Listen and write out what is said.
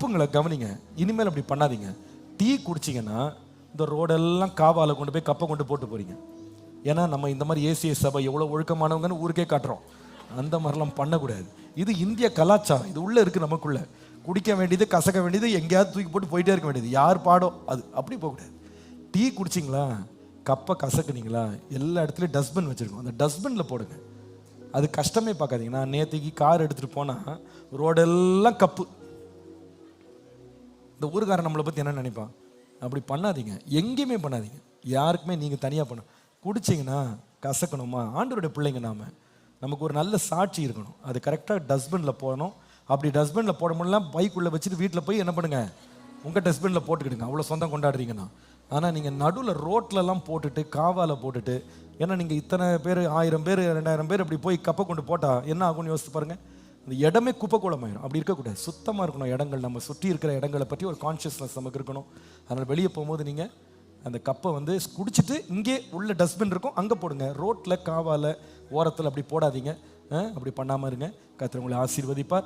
கப்புங்களை கவனிங்க. இனிமேல் அப்படி பண்ணாதீங்க. டீ குடிச்சிங்கன்னா இந்த ரோடெல்லாம் காவால கொண்டு போய் கப்பை கொண்டு போட்டு போறீங்க. ஏன்னா நம்ம இந்த மாதிரி ஏசிய சபை எவ்வளோ ஒழுக்கமானவங்கன்னு ஊருக்கே காட்டுறோம். அந்த மாதிரிலாம் பண்ணக்கூடாது. இது இந்திய கலாச்சாரம். இது உள்ளே இருக்குது நமக்குள்ள. குடிக்க வேண்டியது, கசக்க வேண்டியது, எங்கேயாவது தூக்கி போட்டு போயிட்டே இருக்க வேண்டியது. யார் பாடோ அது அப்படி போகக்கூடாது. டீ குடிச்சிங்களா, கப்பை கசக்குனீங்களா, எல்லா இடத்துலையும் டஸ்ட்பின் வச்சுருக்கோம். அந்த டஸ்ட்பினில் போடுங்க. அது கஷ்டமே பார்க்காதீங்க. நான் நேற்றுக்கு கார் எடுத்துகிட்டு போனால் ரோடெல்லாம் கப்பு. இந்த ஊருக்காரன் நம்மளை பற்றி என்ன நினைப்பான்? அப்படி பண்ணாதீங்க, எங்கேயுமே பண்ணாதீங்க. யாருக்குமே நீங்கள் தனியாக பண்ண குடிச்சிங்கன்னா கசக்கணுமா? ஆண்டவருடைய பிள்ளைங்க நமக்கு ஒரு நல்ல சாட்சி இருக்கணும். அது கரெக்டாக டஸ்ட்பினில் போடணும். அப்படி டஸ்ட்பினில் போட முடியலாம் பைக்குள்ளே வச்சுட்டு வீட்டில் போய் என்ன பண்ணுங்க, உங்கள் டஸ்ட்பினில் போட்டுக்கிடுங்க. அவ்வளோ சொந்தம் கொண்டாடுறீங்கன்னா. ஆனால் நீங்கள் நடுவில் ரோட்லலாம் போட்டுட்டு காவால் போட்டுட்டு, ஏன்னா நீங்கள் இத்தனை பேர் 1000 பேர் 2000 பேர் அப்படி போய் கப்பை கொண்டு போட்டால் என்ன ஆகும்னு யோசித்து பாருங்கள். அந்த இடமே குப்பை கூலமாயிரும். அப்படி இருக்கக்கூடாது. சுத்தமாக இருக்கணும் இடங்கள். நம்ம சுற்றி இருக்கிற இடங்களை பற்றி ஒரு கான்ஷியஸ்னஸ் நமக்கு இருக்கணும். அதனால் வெளியே போகும்போது நீங்கள் அந்த கப்பை குடிச்சிட்டு இங்கே உள்ள டஸ்ட்பின் இருக்கும், அங்கே போடுங்க. ரோட்டில் காவால் ஓரத்தில் அப்படி போடாதீங்க. அப்படி பண்ணாமல் இருங்க. கர்த்தர் உங்களை ஆசீர்வதிப்பார்.